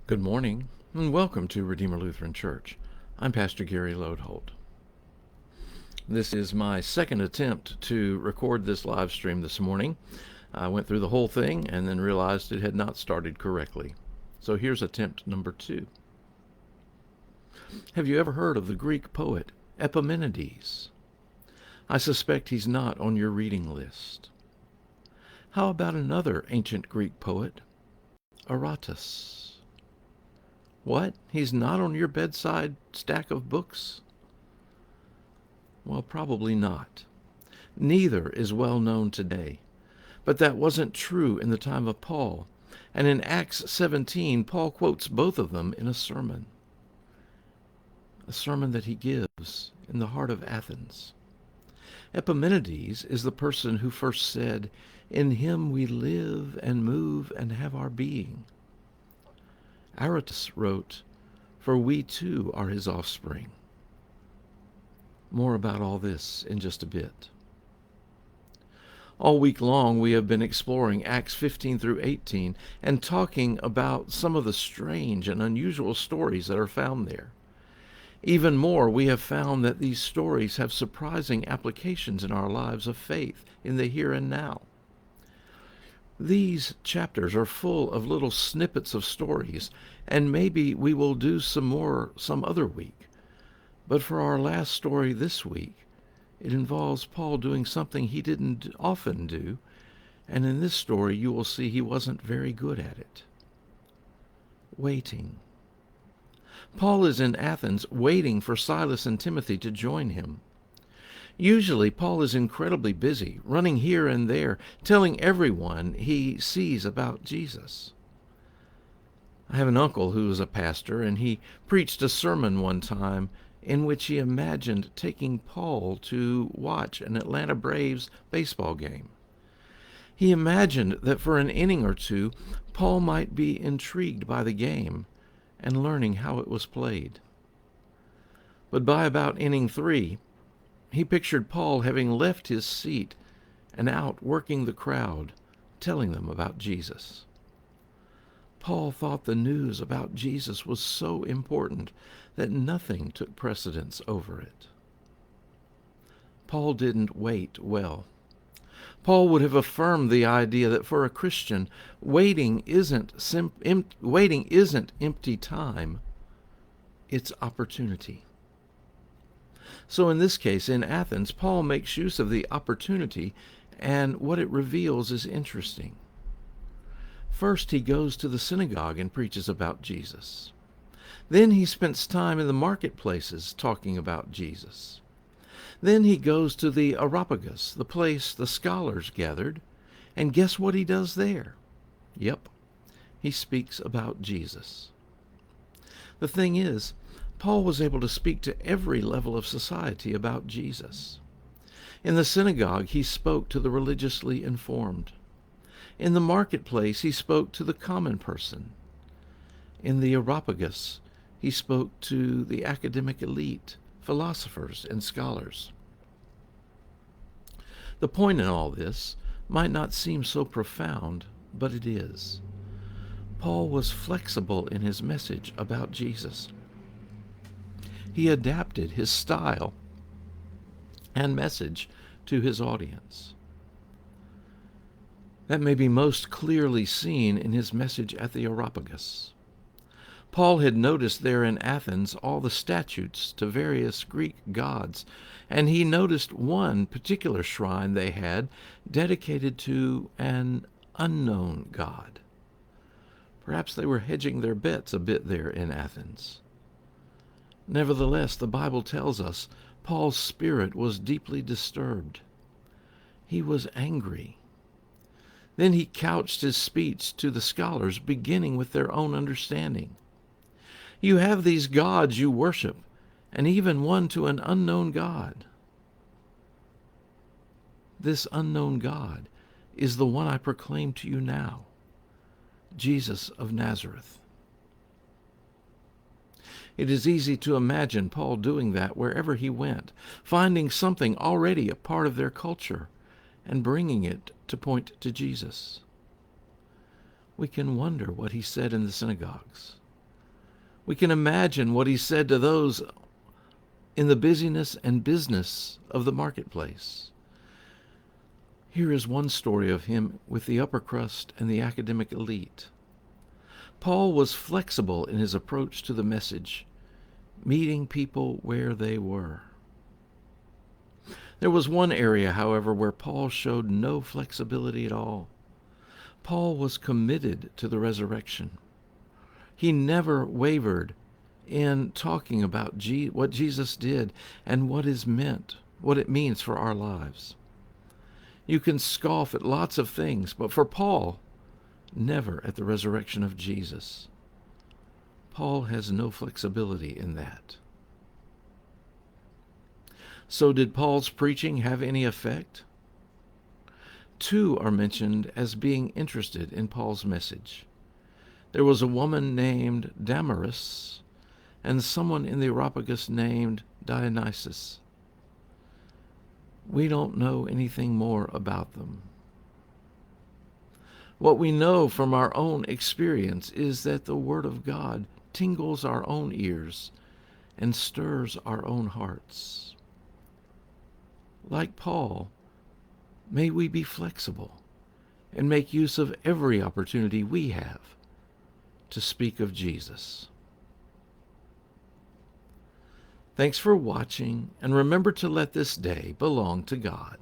Good morning, and welcome to Redeemer Lutheran Church. I'm Pastor Gary Lodeholt. This is my second attempt to record this live stream this morning. I went through the whole thing and then realized it had not started correctly. So here's attempt number 2. Have you ever heard of the Greek poet Epimenides? I suspect he's not on your reading list. How about another ancient Greek poet, Aratus? What? He's not on your bedside stack of books? Well, probably not. Neither is well known today. But that wasn't true in the time of Paul. And in Acts 17, Paul quotes both of them in a sermon that he gives in the heart of Athens. Epimenides is the person who first said, "In him we live and move and have our being." Aratus wrote, "For we too are his offspring." More about all this in just a bit. All week long we have been exploring Acts 15 through 18 and talking about some of the strange and unusual stories that are found there. Even more, we have found that these stories have surprising applications in our lives of faith in the here and now. These chapters are full of little snippets of stories, and maybe we will do some more some other week. But for our last story this week, it involves Paul doing something he didn't often do, and in this story you will see he wasn't very good at it. Waiting. Paul is in Athens waiting for Silas and Timothy to join him. Usually, Paul is incredibly busy, running here and there, telling everyone he sees about Jesus. I have an uncle who is a pastor, and he preached a sermon one time in which he imagined taking Paul to watch an Atlanta Braves baseball game. He imagined that for an inning or two, Paul might be intrigued by the game and learning how it was played. But by about inning 3, he pictured Paul having left his seat and out working the crowd, telling them about Jesus. Paul thought the news about Jesus was so important that nothing took precedence over it. Paul didn't wait well. Paul would have affirmed the idea that for a Christian, waiting isn't empty time, it's opportunity. So in this case, in Athens, Paul makes use of the opportunity, and what it reveals is interesting. First, he goes to the synagogue and preaches about Jesus. Then he spends time in the marketplaces talking about Jesus. Then he goes to the Areopagus, the place the scholars gathered, and guess what he does there? Yep, he speaks about Jesus. The thing is, Paul was able to speak to every level of society about Jesus. In the synagogue, he spoke to the religiously informed. In the marketplace, he spoke to the common person. In the Areopagus, he spoke to the academic elite, philosophers, and scholars. The point in all this might not seem so profound, but it is. Paul was flexible in his message about Jesus. He adapted his style and message to his audience. That may be most clearly seen in his message at the Areopagus. Paul had noticed there in Athens all the statues to various Greek gods, and he noticed one particular shrine they had dedicated to an unknown god. Perhaps they were hedging their bets a bit there in Athens. Nevertheless, the Bible tells us Paul's spirit was deeply disturbed. He was angry. Then he couched his speech to the scholars, beginning with their own understanding. You have these gods you worship, and even one to an unknown God. This unknown God is the one I proclaim to you now, Jesus of Nazareth. It is easy to imagine Paul doing that wherever he went, finding something already a part of their culture and bringing it to point to Jesus. We can wonder what he said in the synagogues. We can imagine what he said to those in the busyness and business of the marketplace. Here is one story of him with the upper crust and the academic elite. Paul was flexible in his approach to the message, meeting people where they were. There was one area, however, where Paul showed no flexibility at all. Paul was committed to the resurrection. He never wavered in talking about what Jesus did and what it means for our lives. You can scoff at lots of things, but for Paul, never at the resurrection of Jesus. Paul has no flexibility in that. So did Paul's preaching have any effect? Two are mentioned as being interested in Paul's message. There was a woman named Damaris and someone in the Areopagus named Dionysus. We don't know anything more about them. What we know from our own experience is that the Word of God tingles our own ears and stirs our own hearts. Like Paul, may we be flexible and make use of every opportunity we have to speak of Jesus. Thanks for watching, and remember to let this day belong to God.